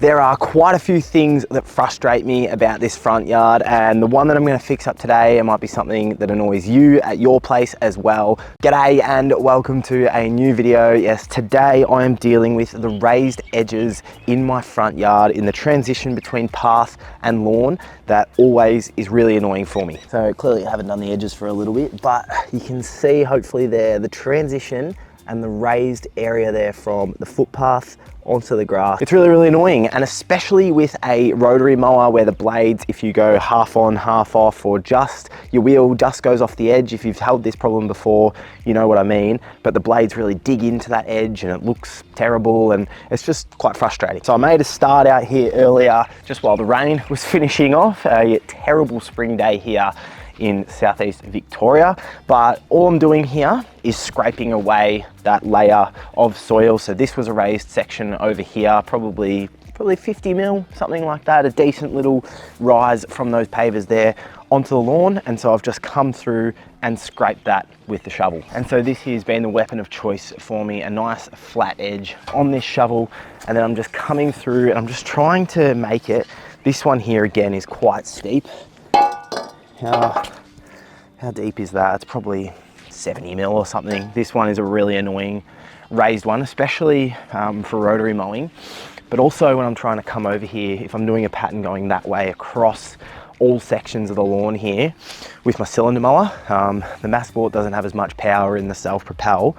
There are quite a few things that frustrate me about this front yard, and the one that I'm going to fix up today, it might be something that annoys you at your place as well. G'day and welcome to a new video. Yes, today I am dealing with the raised edges in my front yard in the transition between path and lawn. That always is really annoying for me. So clearly I haven't done the edges for a little bit, but you can see hopefully there the transition and the raised area there from the footpath onto the grass. It's really, really annoying, and especially with a rotary mower where the blades, if you go half on, half off, or just your wheel just goes off the edge. If you've held this problem before, you know what I mean, but the blades really dig into that edge and it looks terrible, and it's just quite frustrating. So I made a start out here earlier just while the rain was finishing off. A terrible spring day here in southeast Victoria, but all I'm doing here is scraping away that layer of soil. So this was a raised section over here, probably 50 mil, something like that, a decent little rise from those pavers there onto the lawn. And so I've just come through and scraped that with the shovel. And so this has been the weapon of choice for me, a nice flat edge on this shovel. And then I'm just coming through and I'm just trying to make it. This one here again is quite steep. How deep is that? It's probably 70 mil or something. This one is a really annoying raised one, especially for rotary mowing. But also when I'm trying to come over here, if I'm doing a pattern going that way across all sections of the lawn here with my cylinder mower, the Massport doesn't have as much power in the self-propel,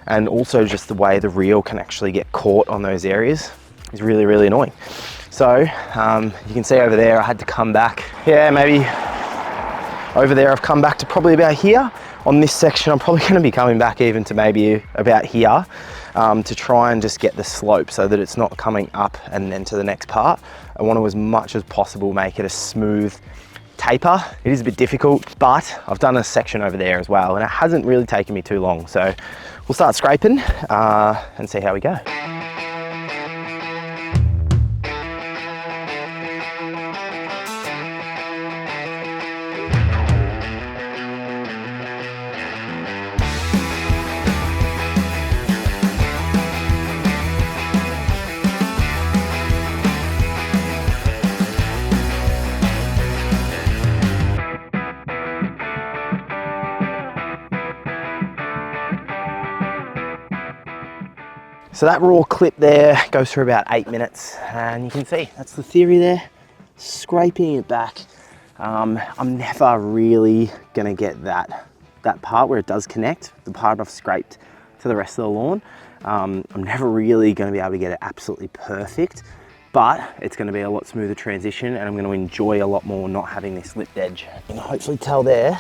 and also just the way the reel can actually get caught on those areas is really, really annoying. So you can see over there, I had to come back. Yeah, maybe over there I've come back to probably about here. On this section I'm probably going to be coming back even to maybe about here to try and just get the slope so that it's not coming up and then to the next part. I want to, as much as possible, make it a smooth taper. It is a bit difficult, but I've done a section over there as well and it hasn't really taken me too long. So we'll start scraping and see how we go. So that raw clip there goes for about 8 minutes, and you can see that's the theory there, scraping it back. I'm never really gonna get that part where it does connect, the part I've scraped to the rest of the lawn. I'm never really gonna be able to get it absolutely perfect, but it's gonna be a lot smoother transition and I'm gonna enjoy a lot more not having this lipped edge. You can hopefully tell there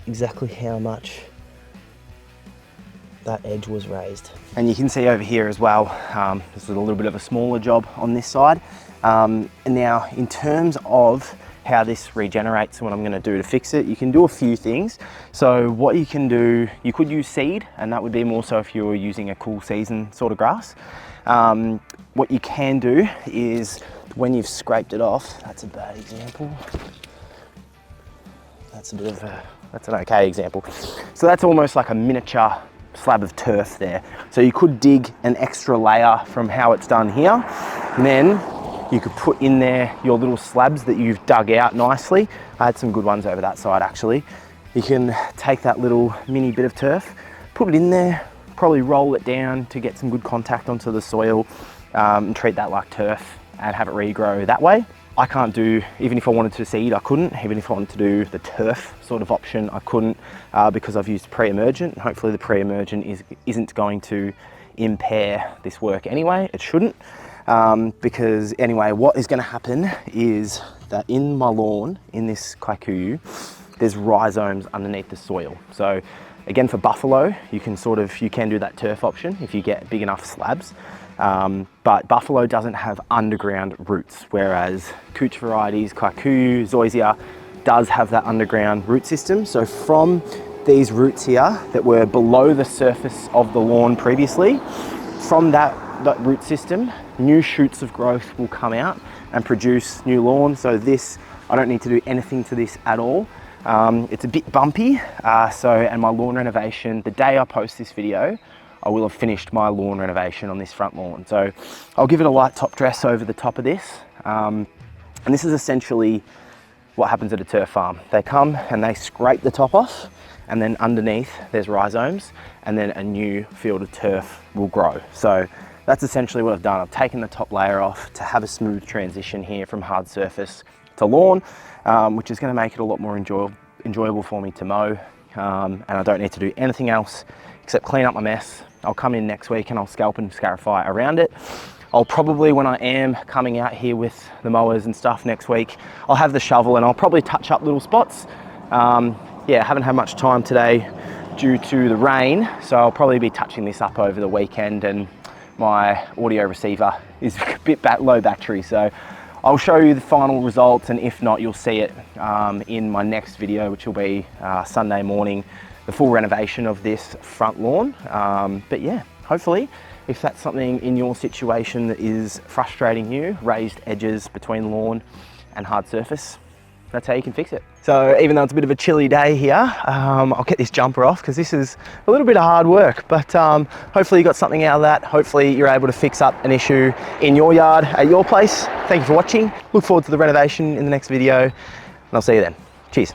exactly how much that edge was raised. And you can see over here as well, this is a little bit of a smaller job on this side. And now in terms of how this regenerates and what I'm going to do to fix it, you can do a few things. So what you can do, you could use seed, and that would be more so if you were using a cool season sort of grass. What you can do is when you've scraped it off, that's a bad example. That's an okay example. So that's almost like a miniature slab of turf there. So you could dig an extra layer from how it's done here, and then you could put in there your little slabs that you've dug out nicely. I had some good ones over that side actually. You can take that little mini bit of turf, put it in there, probably roll it down to get some good contact onto the soil, and treat that like turf and have it regrow that way. I can't do, even if I wanted to seed, I couldn't. Even if I wanted to do the turf sort of option, I couldn't because I've used pre-emergent. Hopefully the pre-emergent isn't going to impair this work anyway. It shouldn't, because anyway, what is going to happen is that in my lawn, in this kikuyu, there's rhizomes underneath the soil. So again, for buffalo, you can do that turf option if you get big enough slabs. But buffalo doesn't have underground roots, whereas cooch varieties, kikuyu, zoysia, does have that underground root system. So from these roots here that were below the surface of the lawn previously, from that root system, new shoots of growth will come out and produce new lawn. So this, I don't need to do anything to this at all. It's a bit bumpy, and my lawn renovation, the day I post this video, I will have finished my lawn renovation on this front lawn. So I'll give it a light top dress over the top of this. And this is essentially what happens at a turf farm. They come and they scrape the top off, and then underneath there's rhizomes, and then a new field of turf will grow. So that's essentially what I've done. I've taken the top layer off to have a smooth transition here from hard surface to lawn, which is going to make it a lot more enjoyable for me to mow. And I don't need to do anything else except clean up my mess. I'll come in next week and I'll scalp and scarify around it. I'll probably, when I am coming out here with the mowers and stuff next week, I'll have the shovel and I'll probably touch up little spots. Yeah, I haven't had much time today due to the rain, so I'll probably be touching this up over the weekend, and my audio receiver is a bit low battery, so I'll show you the final results, and if not, you'll see it in my next video, which will be Sunday morning, the full renovation of this front lawn. But yeah, hopefully, if that's something in your situation that is frustrating you, raised edges between lawn and hard surface, that's how you can fix it. So even though it's a bit of a chilly day here, I'll get this jumper off because this is a little bit of hard work, but hopefully you got something out of that. Hopefully you're able to fix up an issue in your yard at your place. Thank you for watching. Look forward to the renovation in the next video, and I'll see you then. Cheers.